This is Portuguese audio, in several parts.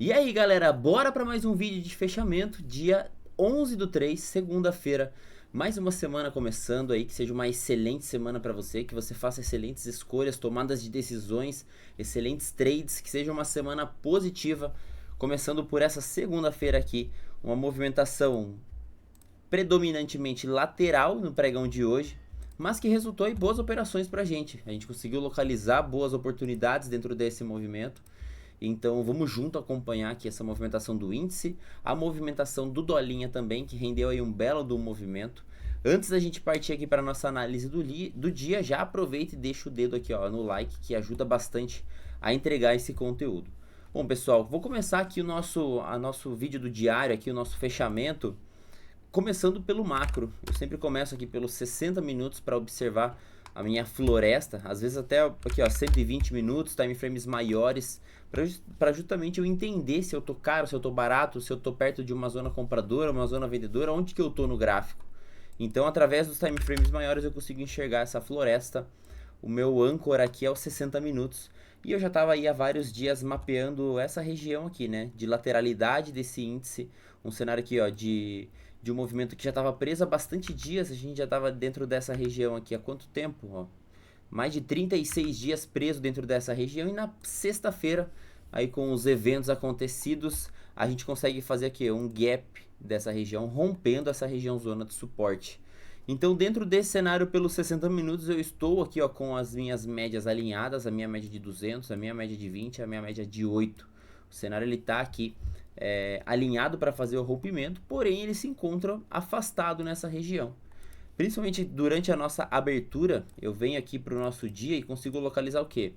E aí galera, bora para mais um vídeo de fechamento, dia 11/3, segunda-feira. Mais uma semana começando aí, que seja uma excelente semana para você, que você faça excelentes escolhas, tomadas de decisões, excelentes trades, que seja uma semana positiva. Começando por essa segunda-feira aqui, uma movimentação predominantemente lateral no pregão de hoje, mas que resultou em boas operações para a gente. A gente conseguiu localizar boas oportunidades dentro desse movimento. Então vamos junto acompanhar aqui essa movimentação do índice, a movimentação do Dolinha também, que rendeu aí um belo do movimento. Antes da gente partir aqui para a nossa análise do dia, já aproveita e deixa o dedo aqui ó, no like, que ajuda bastante a entregar esse conteúdo. Bom pessoal, vou começar aqui o nosso vídeo do diário, aqui o nosso fechamento, começando pelo macro. Eu sempre começo aqui pelos 60 minutos para observar a minha floresta, às vezes até aqui ó, 120 minutos, time frames maiores, para justamente eu entender se eu tô caro, se eu tô barato, se eu tô perto de uma zona compradora, uma zona vendedora, onde que eu tô no gráfico. Então através dos time frames maiores eu consigo enxergar essa floresta. O meu âncora aqui é os 60 minutos. E eu já estava aí há vários dias mapeando essa região aqui, né, de lateralidade desse índice, um cenário aqui ó, de um movimento que já estava preso há bastante dias. A gente já estava dentro dessa região aqui há quanto tempo? Ó? Mais de 36 dias preso dentro dessa região. E na sexta-feira, aí com os eventos acontecidos, a gente consegue fazer aqui um gap dessa região, rompendo essa região zona de suporte. Então dentro desse cenário pelos 60 minutos eu estou aqui ó, com as minhas médias alinhadas, a minha média de 200, a minha média de 20, a minha média de 8. O cenário ele está aqui alinhado para fazer o rompimento, porém ele se encontra afastado nessa região. Principalmente durante a nossa abertura, eu venho aqui para o nosso dia e consigo localizar o que?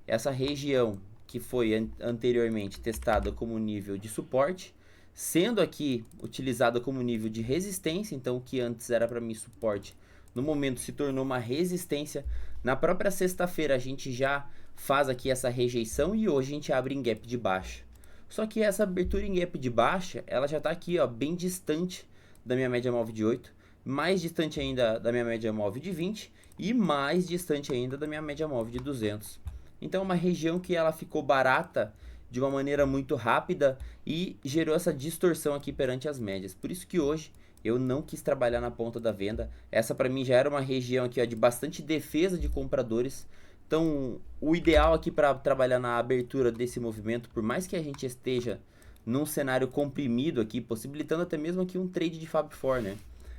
Essa região que foi anteriormente testada como nível de suporte, sendo aqui utilizada como nível de resistência. Então o que antes era para mim suporte, no momento se tornou uma resistência. Na própria sexta-feira a gente já faz aqui essa rejeição e hoje a gente abre em gap de baixa. Só que essa abertura em gap de baixa, ela já está aqui ó, bem distante da minha média móvel de 8, mais distante ainda da minha média móvel de 20 e mais distante ainda da minha média móvel de 200. Então é uma região que ela ficou barata de uma maneira muito rápida e gerou essa distorção aqui perante as médias. Por isso que hoje eu não quis trabalhar na ponta da venda. Essa para mim já era uma região aqui ó, de bastante defesa de compradores. Então o ideal aqui para trabalhar na abertura desse movimento, por mais que a gente esteja num cenário comprimido aqui, possibilitando até mesmo aqui um trade de Fab Four, né?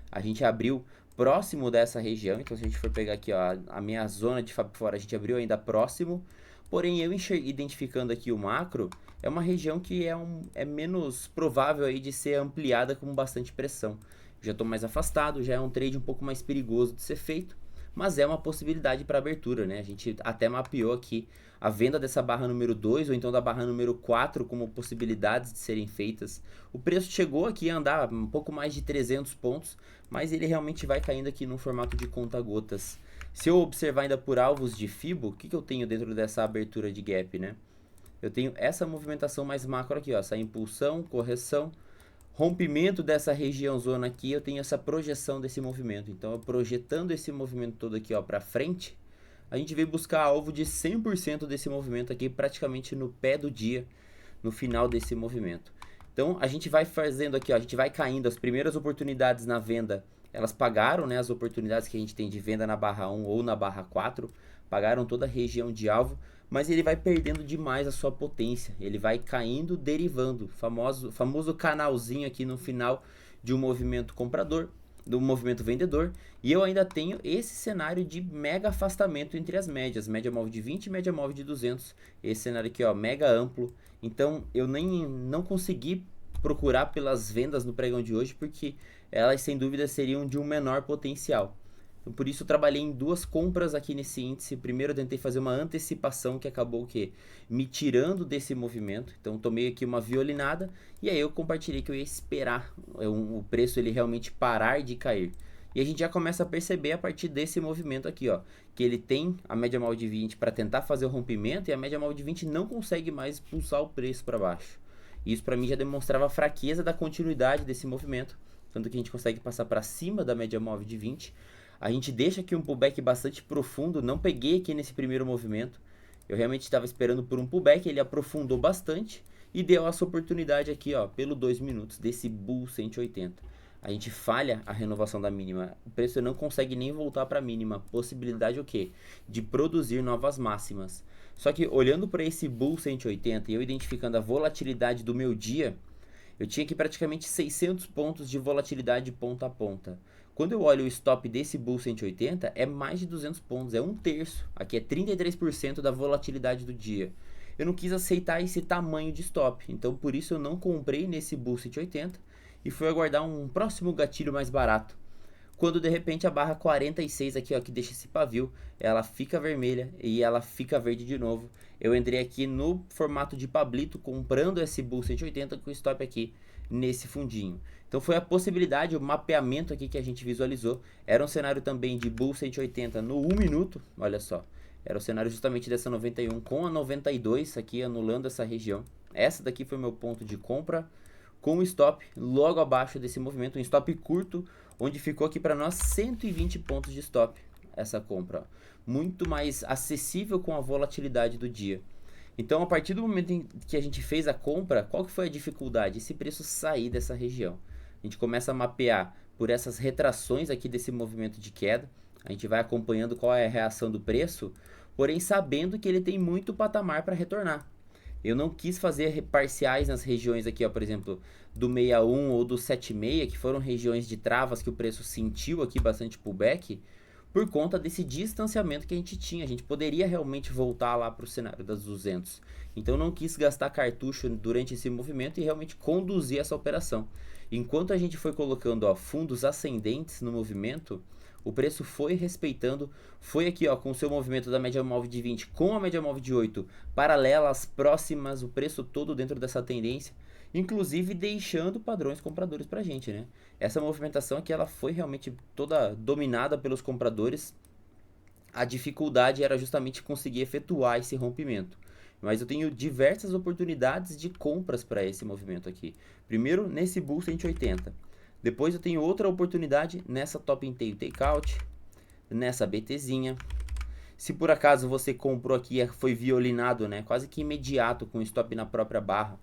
A gente abriu próximo dessa região, então se a gente for pegar aqui ó, a minha zona de Fab Four, a gente abriu ainda próximo. Porém, eu identificando aqui o macro, é uma região que é menos provável aí de ser ampliada com bastante pressão. Já estou mais afastado, já é um trade um pouco mais perigoso de ser feito, mas é uma possibilidade para abertura, né? A gente até mapeou aqui a venda dessa barra número 2 ou então da barra número 4 como possibilidades de serem feitas. O preço chegou aqui a andar um pouco mais de 300 pontos, mas ele realmente vai caindo aqui no formato de conta-gotas. Se eu observar ainda por alvos de FIBO, o que eu tenho dentro dessa abertura de gap, né? Eu tenho essa movimentação mais macro aqui, ó, essa impulsão, correção, rompimento dessa região zona aqui, eu tenho essa projeção desse movimento. Então, eu projetando esse movimento todo aqui, ó, para frente, a gente veio buscar alvo de 100% desse movimento aqui, praticamente no pé do dia, no final desse movimento. Então, a gente vai fazendo aqui, ó, a gente vai caindo, as primeiras oportunidades na venda, elas pagaram, né, as oportunidades que a gente tem de venda na barra 1 ou na barra 4, pagaram toda a região de alvo, mas ele vai perdendo demais a sua potência, ele vai caindo, derivando, famoso canalzinho aqui no final de um movimento comprador, do movimento vendedor, e eu ainda tenho esse cenário de mega afastamento entre as médias, média móvel de 20 e média móvel de 200, esse cenário aqui ó, mega amplo. Então eu não consegui procurar pelas vendas no pregão de hoje, porque elas sem dúvida seriam de um menor potencial. Então, por isso eu trabalhei em duas compras aqui nesse índice. Primeiro eu tentei fazer uma antecipação que acabou me tirando desse movimento. Então tomei aqui uma violinada e aí eu compartilhei que eu ia esperar o preço ele realmente parar de cair. E a gente já começa a perceber a partir desse movimento aqui, ó, que ele tem a média móvel de 20 para tentar fazer o rompimento e a média móvel de 20 não consegue mais impulsar o preço para baixo. Isso para mim já demonstrava a fraqueza da continuidade desse movimento, tanto que a gente consegue passar para cima da média móvel de 20. A gente deixa aqui um pullback bastante profundo, não peguei aqui nesse primeiro movimento. Eu realmente estava esperando por um pullback, ele aprofundou bastante e deu essa oportunidade aqui, ó, pelo 2 minutos desse Bull 180. A gente falha a renovação da mínima, o preço não consegue nem voltar para a mínima. Possibilidade o quê? De produzir novas máximas. Só que olhando para esse Bull 180 e eu identificando a volatilidade do meu dia, eu tinha aqui praticamente 600 pontos de volatilidade ponta a ponta. Quando eu olho o stop desse Bull 180, é mais de 200 pontos, é um terço. Aqui é 33% da volatilidade do dia. Eu não quis aceitar esse tamanho de stop, então por isso eu não comprei nesse Bull 180 e fui aguardar um próximo gatilho mais barato. Quando de repente a barra 46 aqui, ó, que deixa esse pavio, ela fica vermelha e ela fica verde de novo. Eu entrei aqui no formato de Pablito, comprando esse Bull 180 com stop aqui nesse fundinho. Então foi a possibilidade, o mapeamento aqui que a gente visualizou. Era um cenário também de Bull 180 no 1 minuto, olha só. Era o cenário justamente dessa 91 com a 92 aqui anulando essa região. Essa daqui foi meu ponto de compra com o stop logo abaixo desse movimento, um stop curto, onde ficou aqui para nós 120 pontos de stop essa compra, ó. Muito mais acessível com a volatilidade do dia. Então, a partir do momento em que a gente fez a compra, qual que foi a dificuldade? Esse preço sair dessa região. A gente começa a mapear por essas retrações aqui desse movimento de queda, a gente vai acompanhando qual é a reação do preço, porém sabendo que ele tem muito patamar para retornar. Eu não quis fazer parciais nas regiões aqui, ó, por exemplo, do 61 ou do 76, que foram regiões de travas que o preço sentiu aqui bastante pullback, por conta desse distanciamento que a gente tinha. A gente poderia realmente voltar lá para o cenário das 200. Então eu não quis gastar cartucho durante esse movimento e realmente conduzir essa operação. Enquanto a gente foi colocando, ó, fundos ascendentes no movimento, o preço foi respeitando, foi aqui, ó, com o seu movimento da média móvel de 20 com a média móvel de 8 paralelas, próximas, o preço todo dentro dessa tendência, inclusive deixando padrões compradores pra gente, né? Essa movimentação aqui, ela foi realmente toda dominada pelos compradores. A dificuldade era justamente conseguir efetuar esse rompimento. Mas eu tenho diversas oportunidades de compras para esse movimento aqui. Primeiro, nesse Bull 180. Depois eu tenho outra oportunidade nessa Top Tail Takeout, nessa BTzinha. Se por acaso você comprou aqui, foi violinado, né, quase que imediato com stop na própria barra,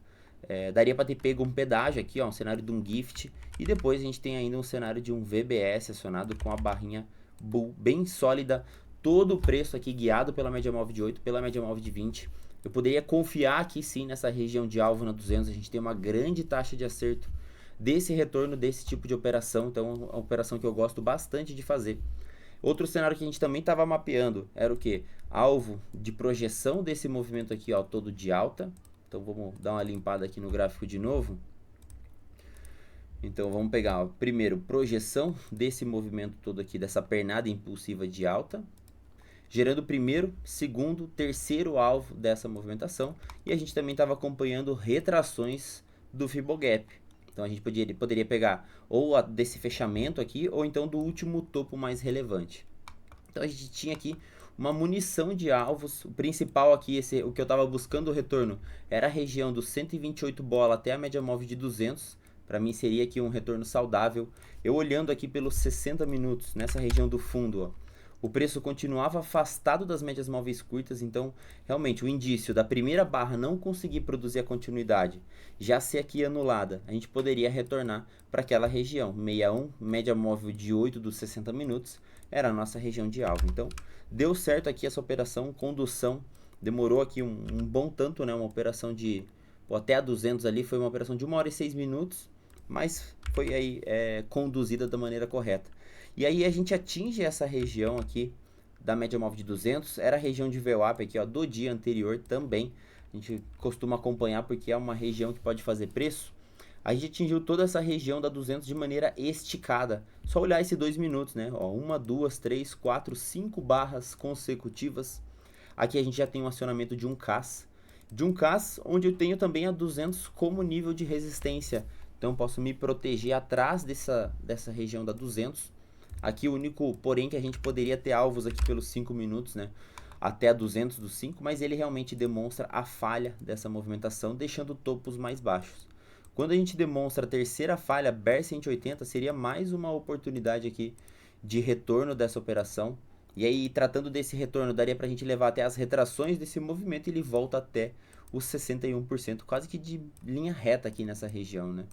daria para ter pego um pedágio aqui, ó, um cenário de um gift. E depois a gente tem ainda um cenário de um VBS acionado com a barrinha Bull bem sólida. Todo o preço aqui guiado pela média móvel de 8, pela média móvel de 20. Eu poderia confiar aqui sim nessa região de alvo na 200. A gente tem uma grande taxa de acerto desse retorno, desse tipo de operação. Então é uma operação que eu gosto bastante de fazer. Outro cenário que a gente também estava mapeando era o que? Alvo de projeção desse movimento aqui, ó, todo de alta. Então vamos dar uma limpada aqui no gráfico de novo. Então vamos pegar, ó, primeiro projeção desse movimento todo aqui, dessa pernada impulsiva de alta, gerando o primeiro, segundo, terceiro alvo dessa movimentação. E a gente também estava acompanhando retrações do Fibogap. Então a gente poderia pegar ou desse fechamento aqui, ou então do último topo mais relevante. Então a gente tinha aqui uma munição de alvos. O principal aqui, o que eu estava buscando o retorno, era a região dos 128 bola até a média móvel de 200. Para mim seria aqui um retorno saudável. Eu olhando aqui pelos 60 minutos, nessa região do fundo, ó, o preço continuava afastado das médias móveis curtas, então realmente o indício da primeira barra não conseguir produzir a continuidade, já ser aqui anulada, a gente poderia retornar para aquela região, 61, média móvel de 8 dos 60 minutos, era a nossa região de alvo. Então deu certo aqui essa operação, condução, demorou aqui um bom tanto, né, uma operação de, até a 200 ali, foi uma operação de 1 hora e 6 minutos, mas foi aí conduzida da maneira correta. E aí a gente atinge essa região aqui da média móvel de 200, era a região de VWAP aqui, ó, do dia anterior também. A gente costuma acompanhar porque é uma região que pode fazer preço. A gente atingiu toda essa região da 200 de maneira esticada. Só olhar esses 2 minutos, né? Ó, 1, 2, 3, 4, 5 barras consecutivas. Aqui a gente já tem um acionamento de um CAS. De um CAS onde eu tenho também a 200 como nível de resistência. Então posso me proteger atrás dessa região da 200. Aqui o único, porém, que a gente poderia ter alvos aqui pelos 5 minutos, né? Até a 200 dos 5, mas ele realmente demonstra a falha dessa movimentação, deixando topos mais baixos. Quando a gente demonstra a terceira falha, Bear 180, seria mais uma oportunidade aqui de retorno dessa operação. E aí, tratando desse retorno, daria para a gente levar até as retrações desse movimento e ele volta até os 61%, quase que de linha reta aqui nessa região, né?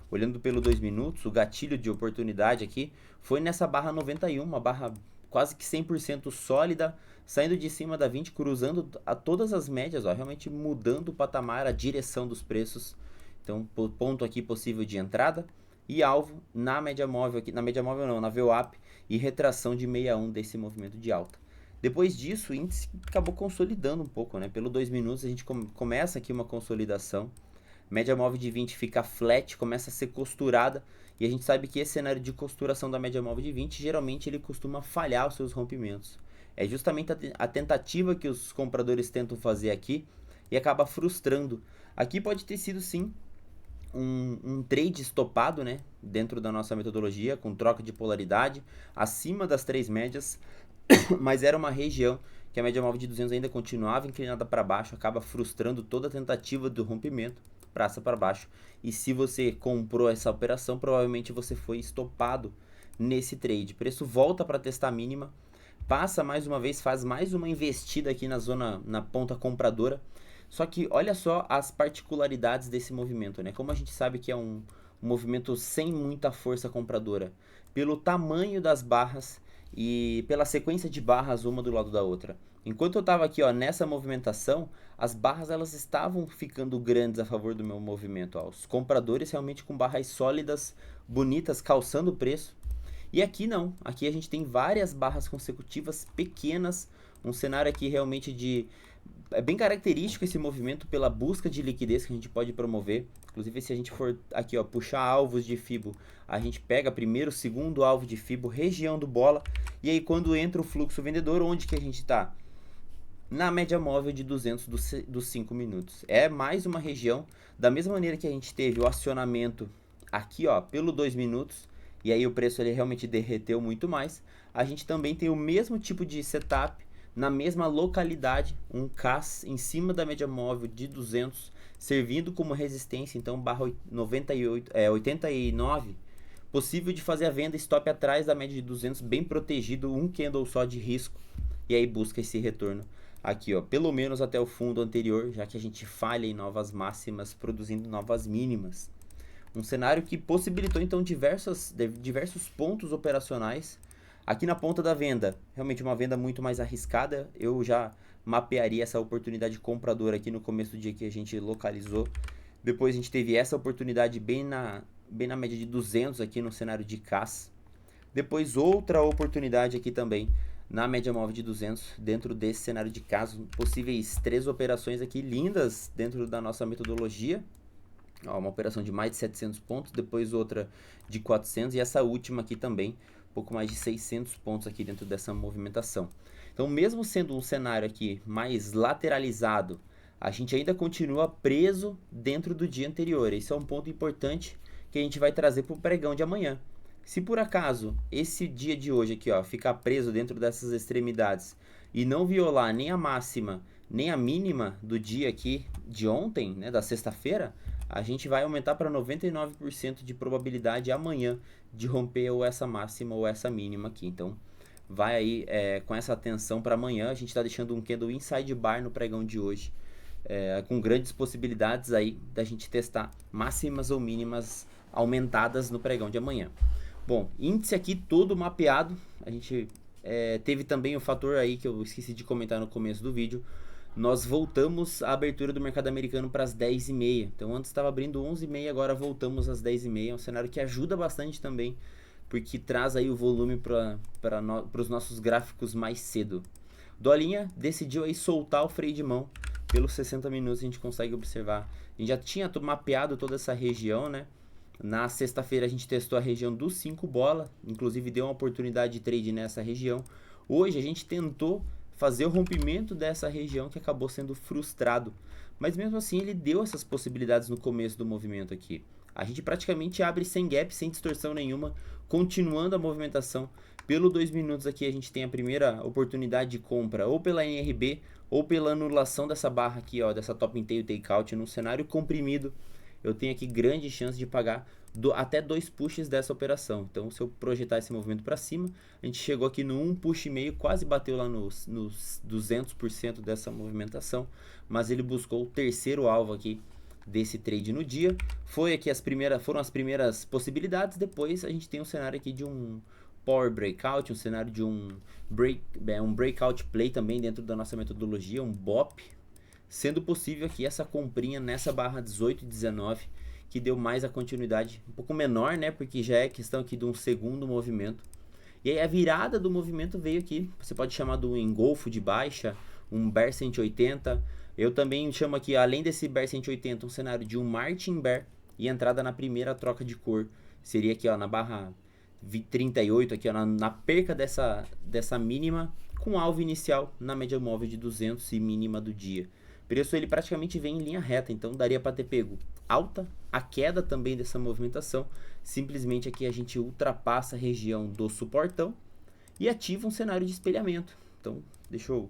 Olhando pelo 2 minutos, o gatilho de oportunidade aqui foi nessa barra 91, uma barra quase que 100% sólida, saindo de cima da 20, cruzando a todas as médias, ó, realmente mudando o patamar, a direção dos preços. Então, ponto aqui possível de entrada e alvo na média móvel aqui, na média móvel não, na VWAP, e retração de 61 desse movimento de alta. Depois disso, o índice acabou consolidando um pouco, né? Pelo 2 minutos a gente começa aqui uma consolidação. Média móvel de 20 fica flat, começa a ser costurada, e a gente sabe que esse cenário de costuração da média móvel de 20, geralmente ele costuma falhar os seus rompimentos. É justamente a tentativa que os compradores tentam fazer aqui e acaba frustrando. Aqui pode ter sido sim um trade estopado, né, dentro da nossa metodologia, com troca de polaridade, acima das 3 médias, mas era uma região que a média móvel de 200 ainda continuava inclinada para baixo, acaba frustrando toda a tentativa do rompimento, praça para baixo. E se você comprou essa operação, provavelmente você foi estopado nesse trade. Preço volta para testar a mínima, passa mais uma vez, faz mais uma investida aqui na zona, na ponta compradora. Só que olha só as particularidades desse movimento, né? Como a gente sabe que é um movimento sem muita força compradora, pelo tamanho das barras e pela sequência de barras uma do lado da outra. Enquanto eu estava aqui, ó, nessa movimentação, as barras elas estavam ficando grandes a favor do meu movimento, ó. Os compradores realmente com barras sólidas, bonitas, calçando o preço. E aqui não, aqui a gente tem várias barras consecutivas pequenas, um cenário aqui realmente de... É bem característico esse movimento pela busca de liquidez que a gente pode promover. Inclusive, se a gente for aqui, ó, puxar alvos de FIBO, a gente pega primeiro, segundo alvo de FIBO, região do bola. E aí, quando entra o fluxo vendedor, onde que a gente está? Na média móvel de 200 dos 5 minutos. É mais uma região, da mesma maneira que a gente teve o acionamento aqui, ó, pelo 2 minutos, e aí o preço ele realmente derreteu muito mais. A gente também tem o mesmo tipo de setup, na mesma localidade, um CAS em cima da média móvel de 200, servindo como resistência, então barra 89, possível de fazer a venda, stop atrás da média de 200, bem protegido, um candle só de risco, e aí busca esse retorno aqui, ó, pelo menos até o fundo anterior, já que a gente falha em novas máximas, produzindo novas mínimas. Um cenário que possibilitou então diversos pontos operacionais. Aqui na ponta da venda, realmente uma venda muito mais arriscada. Eu já mapearia essa oportunidade compradora aqui no começo do dia que a gente localizou. Depois a gente teve essa oportunidade bem na média de 200 aqui no cenário de CAS. Depois outra oportunidade aqui também na média móvel de 200 dentro desse cenário de CAS. Possíveis 3 operações aqui lindas dentro da nossa metodologia. Ó, uma operação de mais de 700 pontos, depois outra de 400 e essa última aqui também pouco mais de 600 pontos aqui dentro dessa movimentação. Então, mesmo sendo um cenário aqui mais lateralizado, a gente ainda continua preso dentro do dia anterior. Esse é um ponto importante que a gente vai trazer para o pregão de amanhã. Se por acaso esse dia de hoje aqui, ó, ficar preso dentro dessas extremidades e não violar nem a máxima nem a mínima do dia aqui de ontem, né, da sexta-feira, a gente vai aumentar para 99% de probabilidade amanhã de romper ou essa máxima ou essa mínima aqui. Então, vai aí com essa atenção para amanhã. A gente está deixando um candle inside bar no pregão de hoje, com grandes possibilidades aí da gente testar máximas ou mínimas aumentadas no pregão de amanhã. Bom, índice aqui todo mapeado. A gente teve também o fator aí que eu esqueci de comentar no começo do vídeo. Nós voltamos a abertura do mercado americano para as 10h30. Então antes estava abrindo 11h30, agora voltamos às 10h30. É um cenário que ajuda bastante também, porque traz aí o volume para os nossos gráficos mais cedo. Dolinha decidiu aí soltar o freio de mão. Pelos 60 minutos a gente consegue observar. A gente já tinha mapeado toda essa região, né? Na sexta-feira a gente testou a região dos 5 bola, inclusive deu uma oportunidade de trade nessa região. Hoje a gente tentou fazer o rompimento dessa região que acabou sendo frustrado, mas mesmo assim ele deu essas possibilidades no começo do movimento aqui. A gente praticamente abre sem gap, sem distorção nenhuma, continuando a movimentação. Pelo 2 minutos aqui a gente tem a primeira oportunidade de compra ou pela NRB ou pela anulação dessa barra aqui, ó, dessa top in tail takeout no cenário comprimido. eu tenho aqui grande chance de pagar até 2 pushes dessa operação. Então, se eu projetar esse movimento para cima, a gente chegou aqui no 1 push e meio, quase bateu lá nos 200% dessa movimentação, mas ele buscou o terceiro alvo aqui desse trade no dia. Foram as primeiras possibilidades. Depois a gente tem um cenário aqui de um Power Breakout, um cenário de um Breakout Play também dentro da nossa metodologia, um BOP, sendo possível aqui essa comprinha nessa barra 18 e 19, que deu mais a continuidade, um pouco menor, né, porque já é questão aqui de um segundo movimento. E aí a virada do movimento veio aqui, você pode chamar de um engolfo de baixa, um Bear 180, eu também chamo aqui, além desse Bear 180, um cenário de um Martin Bear e entrada na primeira troca de cor, seria aqui ó, na barra 38, aqui ó, na perca dessa mínima, com alvo inicial na média móvel de 200 e mínima do dia. O preço ele praticamente vem em linha reta, então daria para ter pego alta, a queda também dessa movimentação, simplesmente aqui a gente ultrapassa a região do suportão e ativa um cenário de espelhamento. Então, deixa eu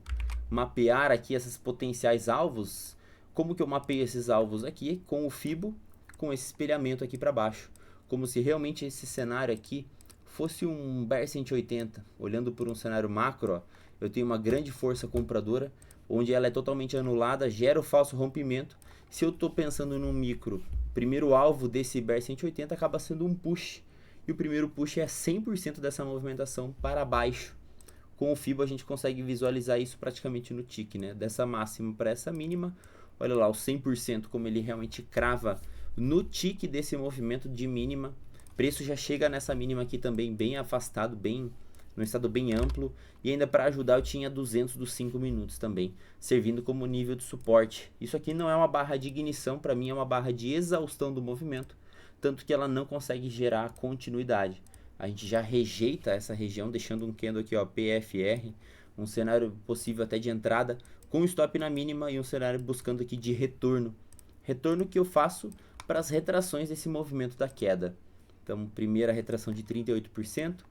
mapear aqui esses potenciais alvos. Como que eu mapeio esses alvos aqui? Com o Fibo, com esse espelhamento aqui para baixo, como se realmente esse cenário aqui fosse um Bear 180, olhando por um cenário macro, ó, eu tenho uma grande força compradora, onde ela é totalmente anulada, gera o falso rompimento. Se eu estou pensando no micro, o primeiro alvo desse Bear 180 acaba sendo um push, e o primeiro push é 100% dessa movimentação para baixo. Com o Fibo a gente consegue visualizar isso praticamente no tick, né? Dessa máxima para essa mínima, olha lá o 100% como ele realmente crava no tick desse movimento de mínima. Preço já chega nessa mínima aqui também bem afastado, bem no estado bem amplo, e ainda para ajudar eu tinha 200 dos 5 minutos também, servindo como nível de suporte. Isso aqui não é uma barra de ignição, para mim é uma barra de exaustão do movimento, tanto que ela não consegue gerar continuidade. A gente já rejeita essa região, deixando um candle aqui ó, PFR, um cenário possível até de entrada, com stop na mínima e um cenário buscando aqui de retorno. Retorno que eu faço para as retrações desse movimento da queda. Então, primeira retração de 38%,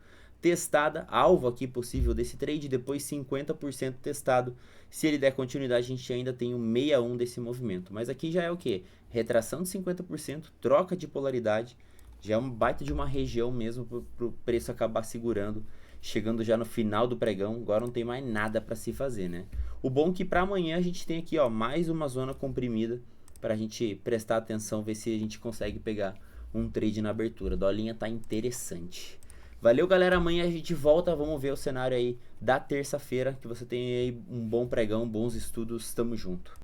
testada, alvo aqui possível desse trade, depois 50% testado. Se ele der continuidade, a gente ainda tem um 61 desse movimento. Mas aqui já é o que? Retração de 50%, troca de polaridade, já é um baita de uma região mesmo para o preço acabar segurando, chegando já no final do pregão. Agora não tem mais nada para se fazer, né? O bom é que para amanhã a gente tem aqui ó, mais uma zona comprimida para a gente prestar atenção, ver se a gente consegue pegar um trade na abertura. A dolinha tá interessante. Valeu, galera. Amanhã a gente volta. Vamos ver o cenário aí da terça-feira. Que você tenha aí um bom pregão, bons estudos. Tamo junto.